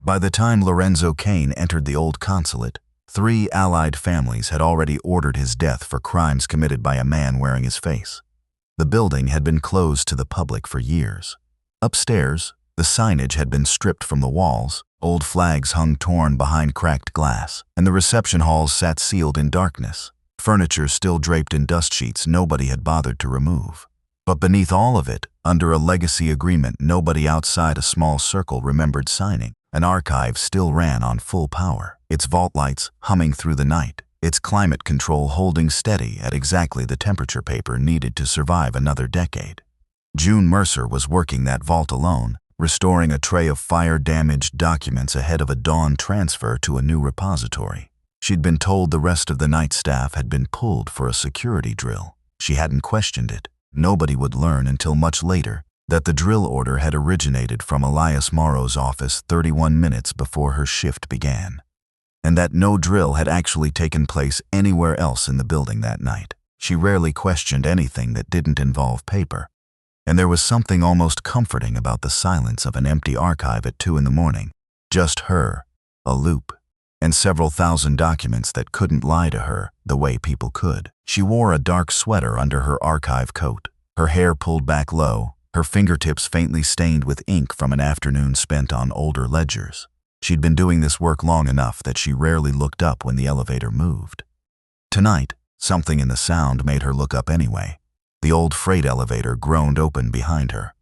By the time Lorenzo Kane entered the old consulate, 3 allied families had already ordered his death for crimes committed by a man wearing his face. The building had been closed to the public for years. Upstairs, the signage had been stripped from the walls, old flags hung torn behind cracked glass, and the reception halls sat sealed in darkness. Furniture still draped in dust sheets nobody had bothered to remove. But beneath all of it, under a legacy agreement nobody outside a small circle remembered signing, an archive still ran on full power, its vault lights humming through the night, its climate control holding steady at exactly the temperature paper needed to survive another decade. June Mercer was working that vault alone, restoring a tray of fire-damaged documents ahead of a dawn transfer to a new repository. She'd been told the rest of the night staff had been pulled for a security drill. She hadn't questioned it. Nobody would learn until much later that the drill order had originated from Elias Morrow's office 31 minutes before her shift began, and that no drill had actually taken place anywhere else in the building that night. She rarely questioned anything that didn't involve paper, and there was something almost comforting about the silence of an empty archive at 2 in the morning. Just her, a loop, and several thousand documents that couldn't lie to her the way people could. She wore a dark sweater under her archive coat, her hair pulled back low, her fingertips faintly stained with ink from an afternoon spent on older ledgers. She'd been doing this work long enough that she rarely looked up when the elevator moved. Tonight, something in the sound made her look up anyway. The old freight elevator groaned open behind her.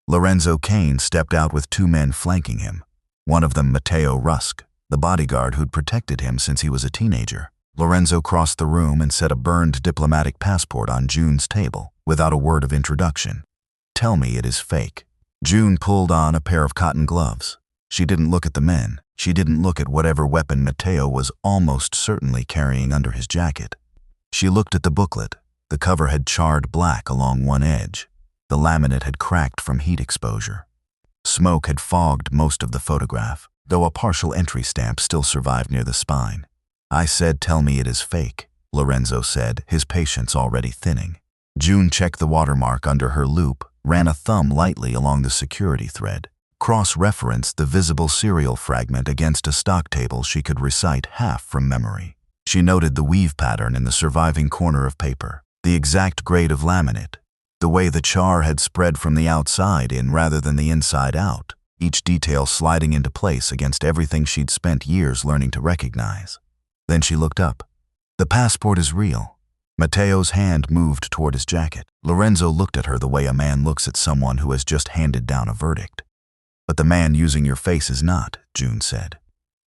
Lorenzo Kane stepped out with 2 men flanking him, one of them Mateo Rusk, the bodyguard who'd protected him since he was a teenager. Lorenzo crossed the room and set a burned diplomatic passport on June's table, without a word of introduction. "Tell me it is fake." June pulled on a pair of cotton gloves. She didn't look at the men. She didn't look at whatever weapon Mateo was almost certainly carrying under his jacket. She looked at the booklet. The cover had charred black along one edge. The laminate had cracked from heat exposure. Smoke had fogged most of the photograph, though a partial entry stamp still survived near the spine. "I said tell me it is fake," Lorenzo said, his patience already thinning. June checked the watermark under her loop, ran a thumb lightly along the security thread, cross-referenced the visible serial fragment against a stock table she could recite half from memory. She noted the weave pattern in the surviving corner of paper, the exact grade of laminate, the way the char had spread from the outside in rather than the inside out, each detail sliding into place against everything she'd spent years learning to recognize. Then she looked up. "The passport is real." Mateo's hand moved toward his jacket. Lorenzo looked at her the way a man looks at someone who has just handed down a verdict. "But the man using your face is not," June said.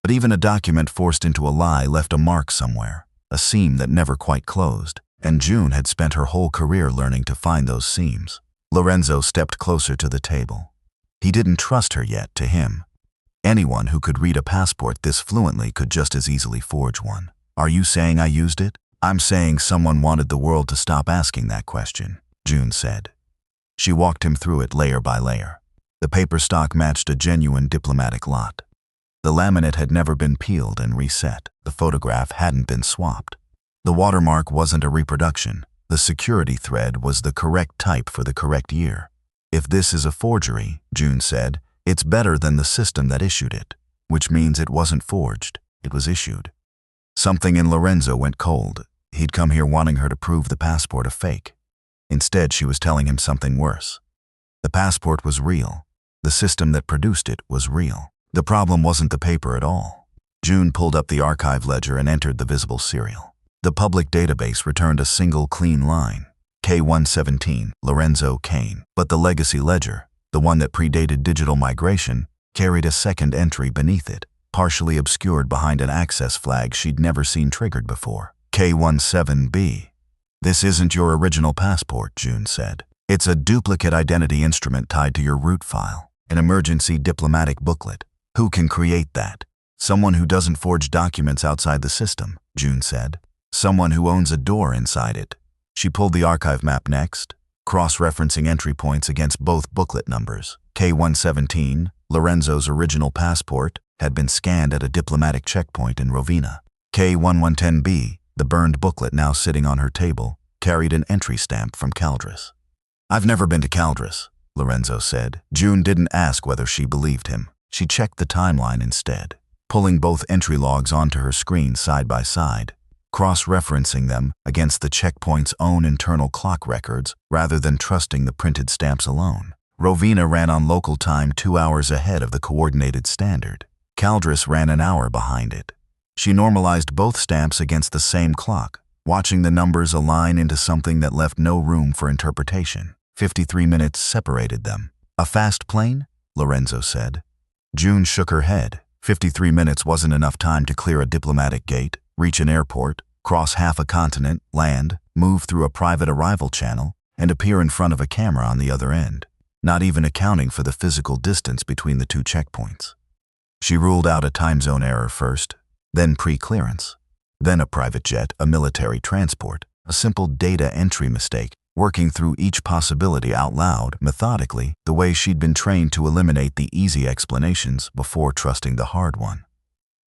But even a document forced into a lie left a mark somewhere, a seam that never quite closed, and June had spent her whole career learning to find those seams. Lorenzo stepped closer to the table. He didn't trust her yet. To him, anyone who could read a passport this fluently could just as easily forge one. "Are you saying I used it?" "I'm saying someone wanted the world to stop asking that question," June said. She walked him through it layer by layer. The paper stock matched a genuine diplomatic lot. The laminate had never been peeled and reset. The photograph hadn't been swapped. The watermark wasn't a reproduction. The security thread was the correct type for the correct year. "If this is a forgery," June said, "it's better than the system that issued it," which means it wasn't forged, it was issued. Something in Lorenzo went cold. He'd come here wanting her to prove the passport a fake. Instead, she was telling him something worse. The passport was real. The system that produced it was real. The problem wasn't the paper at all. June pulled up the archive ledger and entered the visible serial. The public database returned a single clean line, K117, Lorenzo Kane. But the legacy ledger, the one that predated digital migration, carried a second entry beneath it, partially obscured behind an access flag she'd never seen triggered before. K17B. "This isn't your original passport," June said. "It's a duplicate identity instrument tied to your root file, an emergency diplomatic booklet. Who can create that?" "Someone who doesn't forge documents outside the system," June said. "Someone who owns a door inside it." She pulled the archive map next, cross-referencing entry points against both booklet numbers. K117, Lorenzo's original passport, had been scanned at a diplomatic checkpoint in Rovina. K1110B, the burned booklet now sitting on her table, carried an entry stamp from Caldris. "I've never been to Caldris," Lorenzo said. June didn't ask whether she believed him. She checked the timeline instead, pulling both entry logs onto her screen side by side, cross-referencing them against the checkpoint's own internal clock records rather than trusting the printed stamps alone. Rovina ran on local time 2 hours ahead of the coordinated standard. Caldris ran an hour behind it. She normalized both stamps against the same clock, watching the numbers align into something that left no room for interpretation. 53 minutes separated them. "A fast plane?" Lorenzo said. June shook her head. 53 minutes wasn't enough time to clear a diplomatic gate, reach an airport, cross half a continent, land, move through a private arrival channel, and appear in front of a camera on the other end, not even accounting for the physical distance between the two checkpoints. She ruled out a time zone error first, then pre-clearance, then a private jet, a military transport, a simple data entry mistake, working through each possibility out loud, methodically, the way she'd been trained to eliminate the easy explanations before trusting the hard one.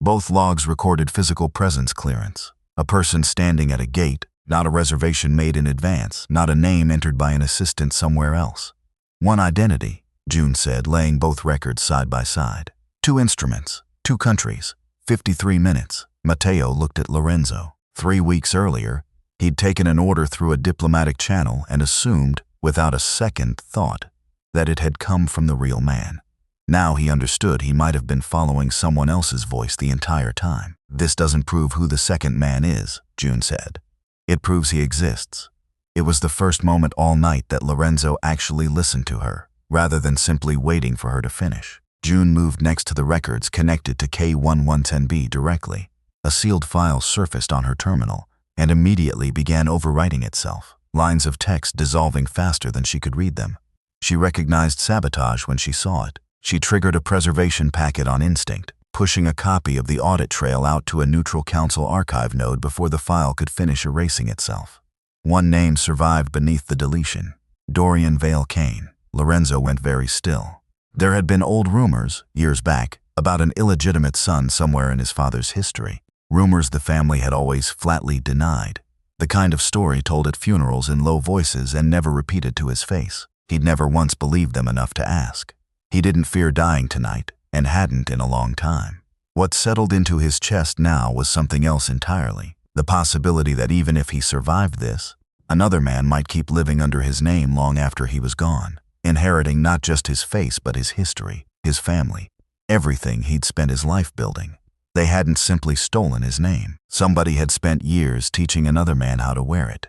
Both logs recorded physical presence clearance, a person standing at a gate, not a reservation made in advance, not a name entered by an assistant somewhere else. One identity, June said, laying both records side by side. 2 instruments, 2 countries, 53 minutes. Matteo looked at Lorenzo. 3 weeks earlier, he'd taken an order through a diplomatic channel and assumed, without a second thought, that it had come from the real man. Now he understood he might have been following someone else's voice the entire time. "This doesn't prove who the second man is," June said. "It proves he exists." It was the first moment all night that Lorenzo actually listened to her, rather than simply waiting for her to finish. June moved next to the records connected to K1110B directly. A sealed file surfaced on her terminal and immediately began overwriting itself, lines of text dissolving faster than she could read them. She recognized sabotage when she saw it. She triggered a preservation packet on instinct, pushing a copy of the audit trail out to a neutral council archive node before the file could finish erasing itself. One name survived beneath the deletion: Dorian Vale Kane. Lorenzo went very still. There had been old rumors, years back, about an illegitimate son somewhere in his father's history. Rumors the family had always flatly denied. The kind of story told at funerals in low voices and never repeated to his face. He'd never once believed them enough to ask. He didn't fear dying tonight, and hadn't in a long time. What settled into his chest now was something else entirely. The possibility that even if he survived this, another man might keep living under his name long after he was gone, inheriting not just his face but his history, his family, everything he'd spent his life building. They hadn't simply stolen his name. Somebody had spent years teaching another man how to wear it.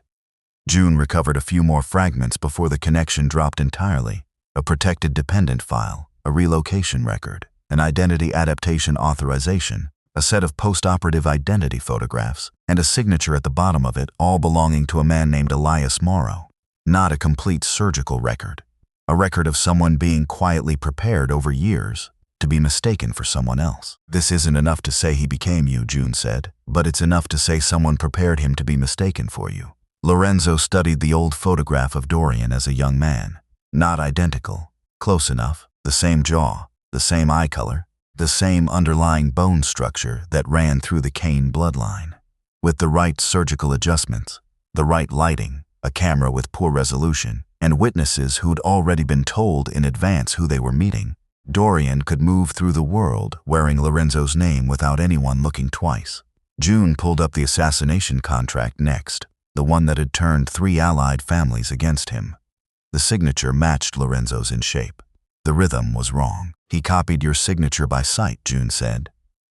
June recovered a few more fragments before the connection dropped entirely. A protected dependent file, a relocation record, an identity adaptation authorization, a set of post-operative identity photographs, and a signature at the bottom of it, all belonging to a man named Elias Morrow. Not a complete surgical record. A record of someone being quietly prepared over years to be mistaken for someone else. "This isn't enough to say he became you," June said, "but it's enough to say someone prepared him to be mistaken for you." Lorenzo studied the old photograph of Dorian as a young man. Not identical, close enough, the same jaw, the same eye color, the same underlying bone structure that ran through the Kane bloodline. With the right surgical adjustments, the right lighting, a camera with poor resolution, and witnesses who'd already been told in advance who they were meeting, Dorian could move through the world wearing Lorenzo's name without anyone looking twice. June pulled up the assassination contract next, the one that had turned 3 allied families against him. The signature matched Lorenzo's in shape. The rhythm was wrong. "He copied your signature by sight," June said.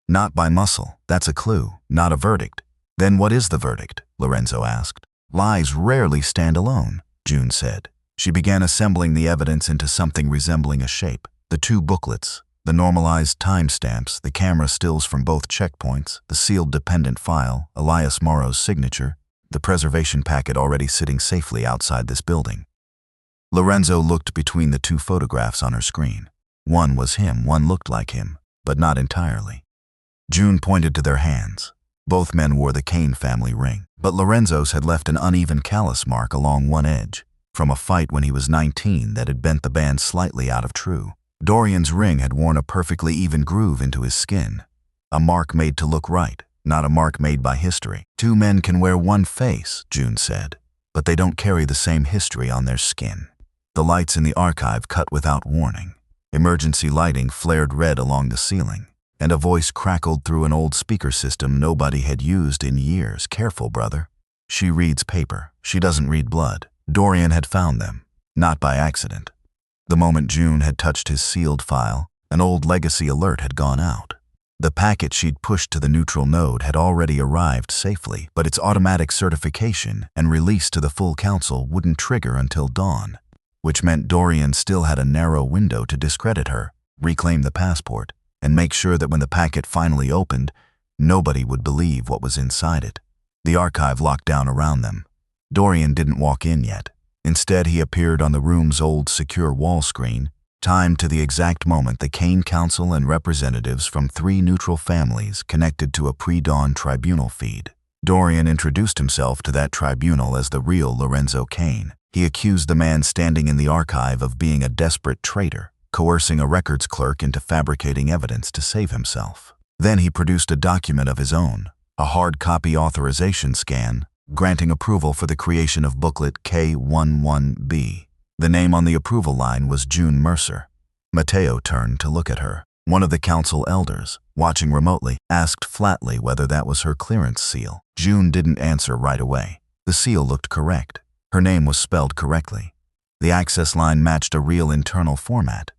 "Not by muscle. That's a clue, not a verdict." "Then what is the verdict?" Lorenzo asked. "Lies rarely stand alone," June said. She began assembling the evidence into something resembling a shape. The 2 booklets, the normalized timestamps, the camera stills from both checkpoints, the sealed dependent file, Elias Morrow's signature, the preservation packet already sitting safely outside this building. Lorenzo looked between the 2 photographs on her screen. One was him, one looked like him, but not entirely. June pointed to their hands. Both men wore the Kane family ring, but Lorenzo's had left an uneven callus mark along one edge, from a fight when he was 19 that had bent the band slightly out of true. Dorian's ring had worn a perfectly even groove into his skin, a mark made to look right, not a mark made by history. "2 men can wear one face," June said, "but they don't carry the same history on their skin." The lights in the archive cut without warning. Emergency lighting flared red along the ceiling, and a voice crackled through an old speaker system nobody had used in years. "Careful, brother. She reads paper. She doesn't read blood." Dorian had found them, not by accident. The moment June had touched his sealed file, an old legacy alert had gone out. The packet she'd pushed to the neutral node had already arrived safely, but its automatic certification and release to the full council wouldn't trigger until dawn, which meant Dorian still had a narrow window to discredit her, reclaim the passport, and make sure that when the packet finally opened, nobody would believe what was inside it. The archive locked down around them. Dorian didn't walk in yet. Instead, he appeared on the room's old secure wall screen, timed to the exact moment the Kane Council and representatives from 3 neutral families connected to a pre-dawn tribunal feed. Dorian introduced himself to that tribunal as the real Lorenzo Kane. He accused the man standing in the archive of being a desperate traitor, coercing a records clerk into fabricating evidence to save himself. Then he produced a document of his own, a hard copy authorization scan, granting approval for the creation of booklet K11B. The name on the approval line was June Mercer. Mateo turned to look at her. One of the council elders, watching remotely, asked flatly whether that was her clearance seal. June didn't answer right away. The seal looked correct. Her name was spelled correctly. The access line matched a real internal format.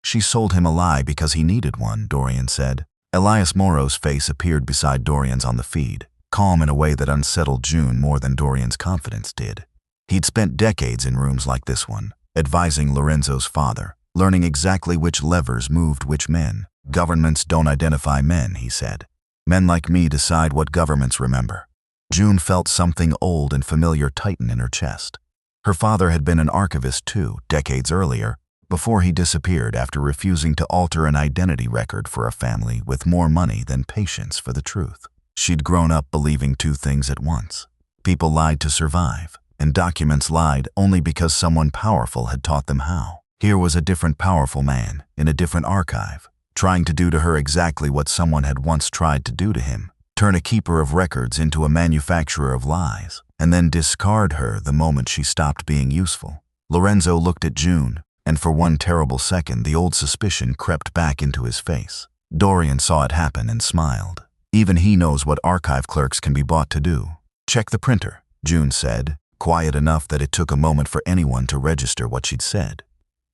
She sold him a lie because he needed one, Dorian said. Elias Moro's face appeared beside Dorian's on the feed, calm in a way that unsettled June more than Dorian's confidence did. He'd spent decades in rooms like this one, advising Lorenzo's father, learning exactly which levers moved which men. "Governments don't identify men," he said. "Men like me decide what governments remember." June felt something old and familiar tighten in her chest. Her father had been an archivist too, decades earlier, before he disappeared after refusing to alter an identity record for a family with more money than patience for the truth. She'd grown up believing 2 things at once. People lied to survive, and documents lied only because someone powerful had taught them how. Here was a different powerful man, in a different archive, trying to do to her exactly what someone had once tried to do to him, turn a keeper of records into a manufacturer of lies, and then discard her the moment she stopped being useful. Lorenzo looked at June, and for one terrible second the old suspicion crept back into his face. Dorian saw it happen and smiled. Even he knows what archive clerks can be bought to do. "Check the printer," June said, quiet enough that it took a moment for anyone to register what she'd said.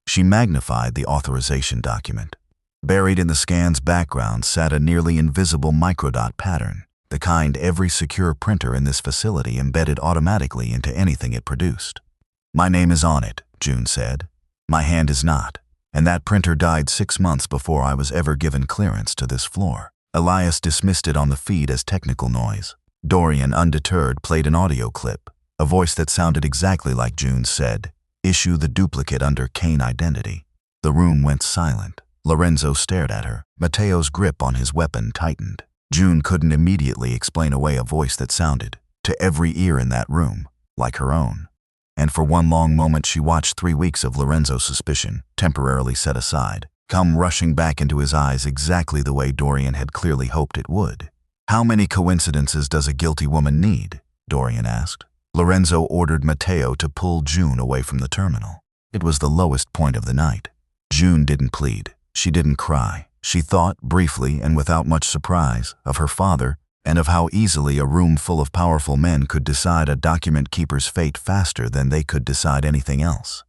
She magnified the authorization document. Buried in the scan's background sat a nearly invisible microdot pattern, the kind every secure printer in this facility embedded automatically into anything it produced. "My name is on it," June said. "My hand is not, and that printer died 6 months before I was ever given clearance to this floor." Elias dismissed it on the feed as technical noise. Dorian, undeterred, played an audio clip. A voice that sounded exactly like June said, "Issue the duplicate under Kane identity." The room went silent. Lorenzo stared at her. Mateo's grip on his weapon tightened. June couldn't immediately explain away a voice that sounded, to every ear in that room, like her own. And for one long moment she watched 3 weeks of Lorenzo's suspicion, temporarily set aside, come rushing back into his eyes exactly the way Dorian had clearly hoped it would. "How many coincidences does a guilty woman need?" Dorian asked. Lorenzo ordered Mateo to pull June away from the terminal. It was the lowest point of the night. June didn't plead. She didn't cry. She thought, briefly and without much surprise, of her father and of how easily a room full of powerful men could decide a document keeper's fate faster than they could decide anything else.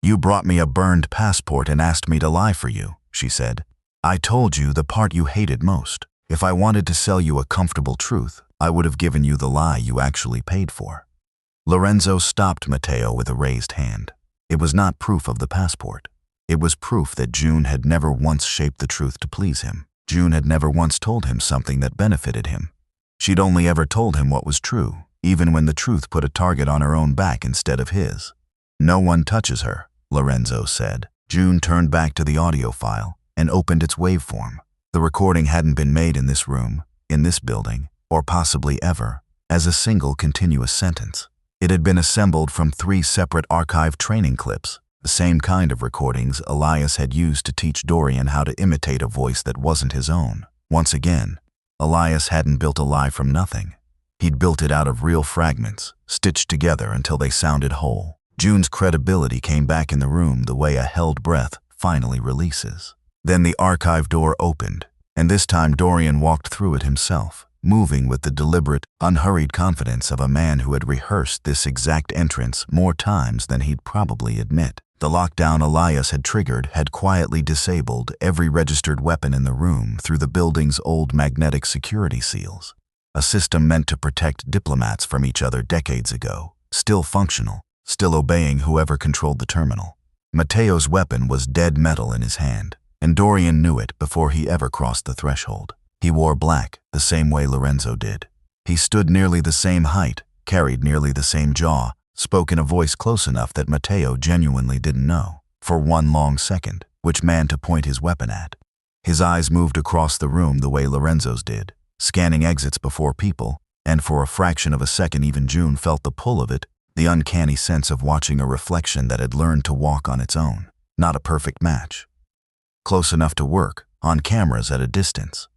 "You brought me a burned passport and asked me to lie for you," she said. "I told you the part you hated most. If I wanted to sell you a comfortable truth, I would have given you the lie you actually paid for." Lorenzo stopped Mateo with a raised hand. It was not proof of the passport. It was proof that June had never once shaped the truth to please him. June had never once told him something that benefited him. She'd only ever told him what was true, even when the truth put a target on her own back instead of his. "No one touches her," Lorenzo said. June turned back to the audio file and opened its waveform. The recording hadn't been made in this room, in this building, or possibly ever, as a single continuous sentence. It had been assembled from 3 separate archive training clips, the same kind of recordings Elias had used to teach Dorian how to imitate a voice that wasn't his own. Once again, Elias hadn't built a lie from nothing. He'd built it out of real fragments, stitched together until they sounded whole. June's credibility came back in the room the way a held breath finally releases. Then the archive door opened, and this time Dorian walked through it himself, moving with the deliberate, unhurried confidence of a man who had rehearsed this exact entrance more times than he'd probably admit. The lockdown Elias had triggered had quietly disabled every registered weapon in the room through the building's old magnetic security seals, a system meant to protect diplomats from each other decades ago, still functional, still obeying whoever controlled the terminal. Mateo's weapon was dead metal in his hand, and Dorian knew it before he ever crossed the threshold. He wore black, the same way Lorenzo did. He stood nearly the same height, carried nearly the same jaw, spoke in a voice close enough that Mateo genuinely didn't know, for one long second, which man to point his weapon at. His eyes moved across the room the way Lorenzo's did, scanning exits before people, and for a fraction of a second even June felt the pull of it, the uncanny sense of watching a reflection that had learned to walk on its own. Not a perfect match. Close enough to work, on cameras at a distance,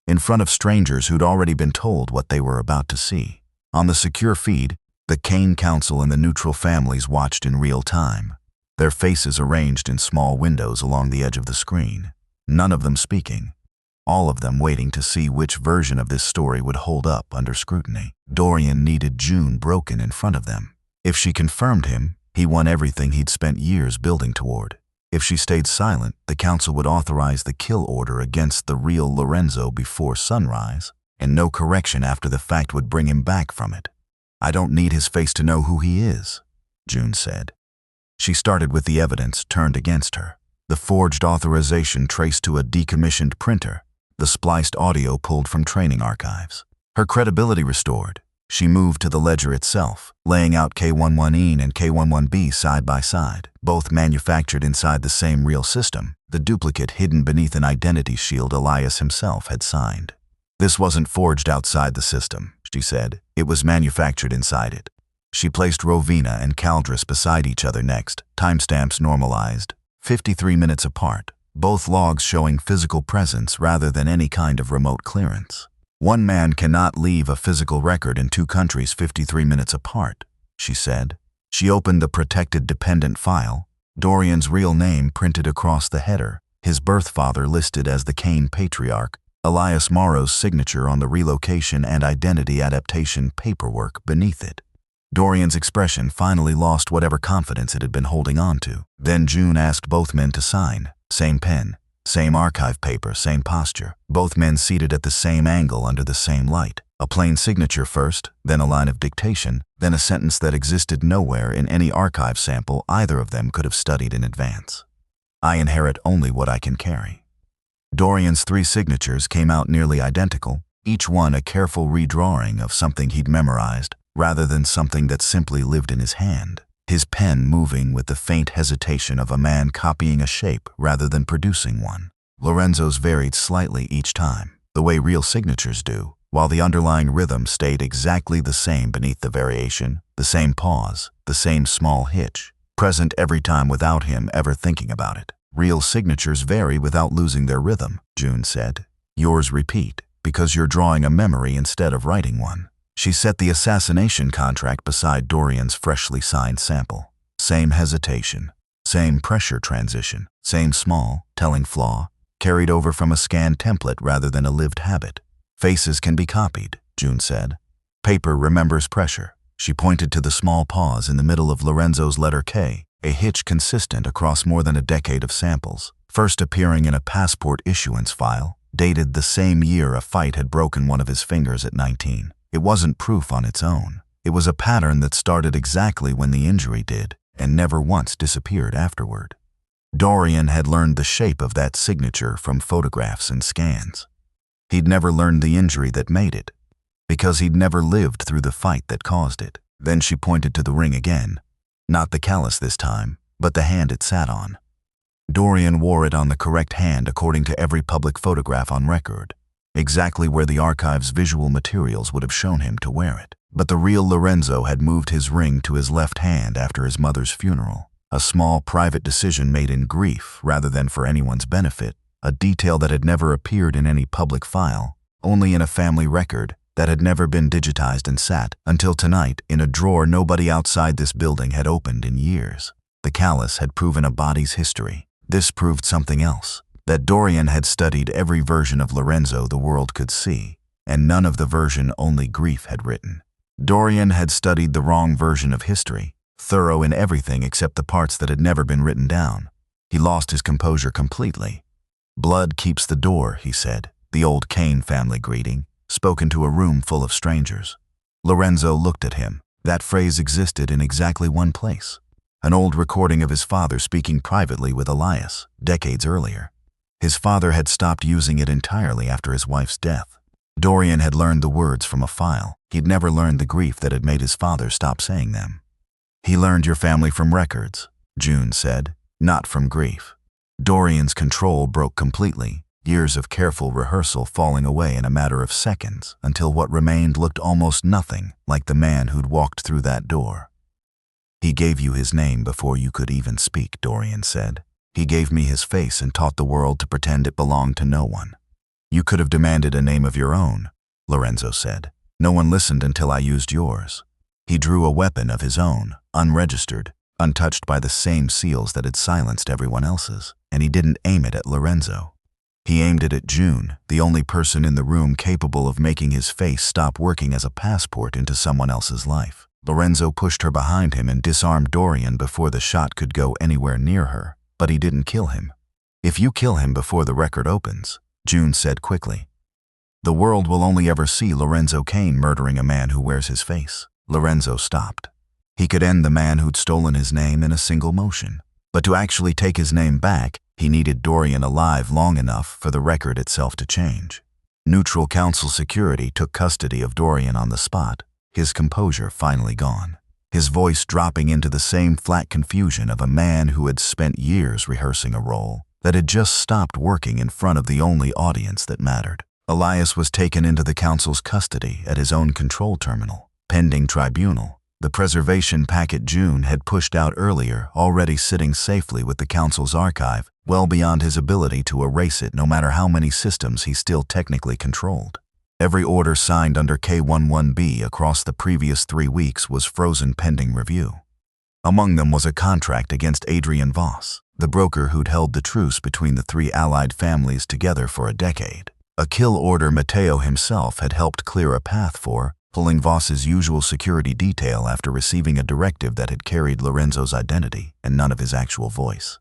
in front of strangers who'd already been told what they were about to see. On the secure feed, the Kane Council and the neutral families watched in real time, their faces arranged in small windows along the edge of the screen, none of them speaking, all of them waiting to see which version of this story would hold up under scrutiny. Dorian needed June broken in front of them. If she confirmed him, he won everything he'd spent years building toward. If she stayed silent, the council would authorize the kill order against the real Lorenzo before sunrise, and no correction after the fact would bring him back from it. "I don't need his face to know who he is," June said. She started with the evidence turned against her. The forged authorization traced to a decommissioned printer, the spliced audio pulled from training archives. Her credibility restored, she moved to the ledger itself, laying out K11E and K11B side by side, both manufactured inside the same real system, the duplicate hidden beneath an identity shield Elias himself had signed. "This wasn't forged outside the system," she said. "It was manufactured inside it." She placed Rovina and Caldris beside each other next, timestamps normalized, 53 minutes apart, both logs showing physical presence rather than any kind of remote clearance. "One man cannot leave a physical record in two countries 53 minutes apart," she said. She opened the protected dependent file, Dorian's real name printed across the header, his birth father listed as the Kane patriarch, Elias Morrow's signature on the relocation and identity adaptation paperwork beneath it. Dorian's expression finally lost whatever confidence it had been holding on to. Then June asked both men to sign. Same pen, same archive paper, same posture. Both men seated at the same angle under the same light. A plain signature first, then a line of dictation, then a sentence that existed nowhere in any archive sample either of them could have studied in advance. "I inherit only what I can carry." Dorian's three signatures came out nearly identical, each one a careful redrawing of something he'd memorized, rather than something that simply lived in his hand, his pen moving with the faint hesitation of a man copying a shape rather than producing one. Lorenzo's varied slightly each time, the way real signatures do, while the underlying rhythm stayed exactly the same beneath the variation, the same pause, the same small hitch, present every time without him ever thinking about it. "Real signatures vary without losing their rhythm," June said. "Yours repeat, because you're drawing a memory instead of writing one." She set the assassination contract beside Dorian's freshly signed sample. Same hesitation, same pressure transition, same small, telling flaw, carried over from a scanned template rather than a lived habit. "Faces can be copied," June said. "Paper remembers pressure." She pointed to the small pause in the middle of Lorenzo's letter K, a hitch consistent across more than a decade of samples, first appearing in a passport issuance file, dated the same year a fight had broken one of his fingers at 19. It wasn't proof on its own. It was a pattern that started exactly when the injury did, and never once disappeared afterward. Dorian had learned the shape of that signature from photographs and scans. He'd never learned the injury that made it, because he'd never lived through the fight that caused it. Then she pointed to the ring again. Not the callus this time, but the hand it sat on. Dorian wore it on the correct hand according to every public photograph on record, exactly where the archive's visual materials would have shown him to wear it. But the real Lorenzo had moved his ring to his left hand after his mother's funeral, a small private decision made in grief rather than for anyone's benefit, a detail that had never appeared in any public file, only in a family record that had never been digitized and sat, until tonight, in a drawer nobody outside this building had opened in years. The callus had proven a body's history, This proved something else, that Dorian had studied every version of Lorenzo the world could see, and none of the version only grief had written. Dorian had studied the wrong version of history, thorough in everything except the parts that had never been written down. He lost his composure completely. "Blood keeps the door," he said, the old Kane family greeting, spoken to a room full of strangers. Lorenzo looked at him. That phrase existed in exactly one place. An old recording of his father speaking privately with Elias, decades earlier. His father had stopped using it entirely after his wife's death. Dorian had learned the words from a file. He'd never learned the grief that had made his father stop saying them. "He learned your family from records," June said, "not from grief." Dorian's control broke completely, years of careful rehearsal falling away in a matter of seconds until what remained looked almost nothing like the man who'd walked through that door. "He gave you his name before you could even speak," Dorian said. "He gave me his face and taught the world to pretend it belonged to no one." "You could have demanded a name of your own," Lorenzo said. "No one listened until I used yours." He drew a weapon of his own, unregistered, untouched by the same seals that had silenced everyone else's, and he didn't aim it at Lorenzo. He aimed it at June, the only person in the room capable of making his face stop working as a passport into someone else's life. Lorenzo pushed her behind him and disarmed Dorian before the shot could go anywhere near her, but he didn't kill him. "If you kill him before the record opens," June said quickly, "the world will only ever see Lorenzo Kane murdering a man who wears his face." Lorenzo stopped. He could end the man who'd stolen his name in a single motion. But to actually take his name back, he needed Dorian alive long enough for the record itself to change. Neutral Council security took custody of Dorian on the spot, his composure finally gone, his voice dropping into the same flat confusion of a man who had spent years rehearsing a role that had just stopped working in front of the only audience that mattered. Elias was taken into the Council's custody at his own control terminal, pending tribunal. The preservation packet June had pushed out earlier, already sitting safely with the Council's archive, well beyond his ability to erase it no matter how many systems he still technically controlled. Every order signed under K11B across the previous 3 weeks was frozen pending review. Among them was a contract against Adrian Voss, the broker who'd held the truce between the 3 allied families together for a decade. A kill order Matteo himself had helped clear a path for, pulling Voss's usual security detail after receiving a directive that had carried Lorenzo's identity and none of his actual voice.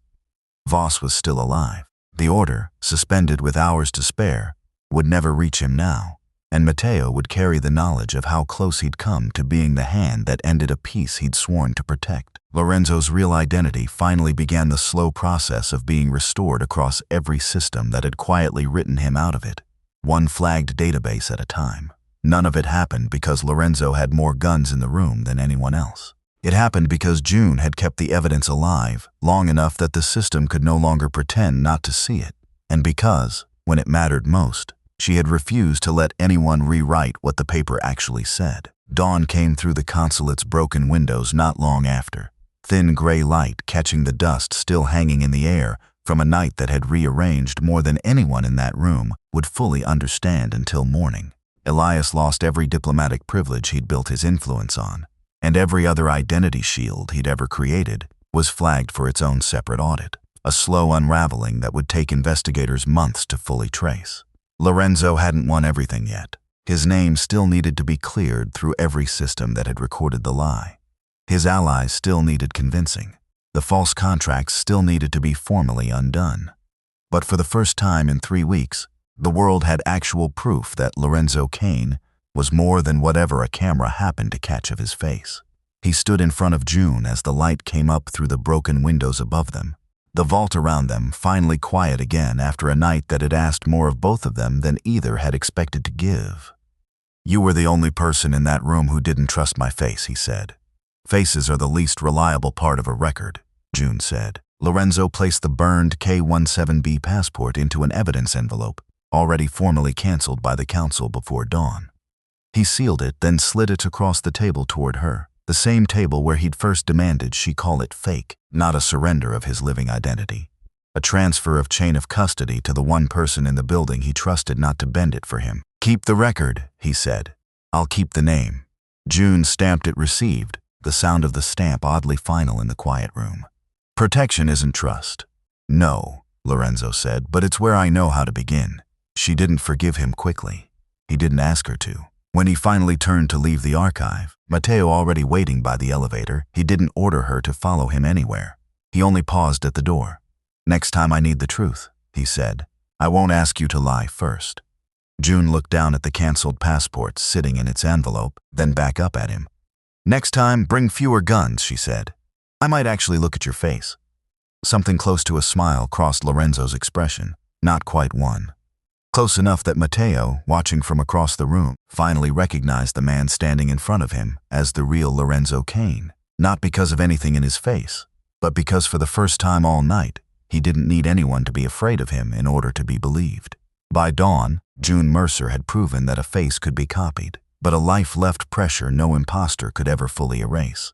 Voss was still alive. The order, suspended with hours to spare, would never reach him now, and Matteo would carry the knowledge of how close he'd come to being the hand that ended a peace he'd sworn to protect. Lorenzo's real identity finally began the slow process of being restored across every system that had quietly written him out of it, one flagged database at a time. None of it happened because Lorenzo had more guns in the room than anyone else. It happened because June had kept the evidence alive long enough that the system could no longer pretend not to see it, and because, when it mattered most, she had refused to let anyone rewrite what the paper actually said. Dawn came through the consulate's broken windows not long after, thin gray light catching the dust still hanging in the air from a night that had rearranged more than anyone in that room would fully understand until morning. Elias lost every diplomatic privilege he'd built his influence on, and every other identity shield he'd ever created was flagged for its own separate audit, a slow unraveling that would take investigators months to fully trace. Lorenzo hadn't won everything yet. His name still needed to be cleared through every system that had recorded the lie. His allies still needed convincing. The false contracts still needed to be formally undone. But for the first time in 3 weeks, the world had actual proof that Lorenzo Kane was more than whatever a camera happened to catch of his face. He stood in front of June as the light came up through the broken windows above them, the vault around them finally quiet again after a night that had asked more of both of them than either had expected to give. "You were the only person in that room who didn't trust my face," he said. "Faces are the least reliable part of a record," June said. Lorenzo placed the burned K17B passport into an evidence envelope, already formally canceled by the Council before dawn. He sealed it, then slid it across the table toward her, the same table where he'd first demanded she call it fake, not a surrender of his living identity. A transfer of chain of custody to the one person in the building he trusted not to bend it for him. "Keep the record," he said. "I'll keep the name." June stamped it received, the sound of the stamp oddly final in the quiet room. "Protection isn't trust. No, Lorenzo said, but it's where I know how to begin. She didn't forgive him quickly. He didn't ask her to. When he finally turned to leave the archive, Matteo already waiting by the elevator, he didn't order her to follow him anywhere. He only paused at the door. Next time I need the truth, he said. I won't ask you to lie first. June looked down at the canceled passport sitting in its envelope, then back up at him. Next time, bring fewer guns, she said. I might actually look at your face. Something close to a smile crossed Lorenzo's expression, not quite one. Close enough that Matteo, watching from across the room, finally recognized the man standing in front of him as the real Lorenzo Kane, not because of anything in his face, but because for the first time all night, he didn't need anyone to be afraid of him in order to be believed. By dawn, June Mercer had proven that a face could be copied, but a life left pressure no imposter could ever fully erase.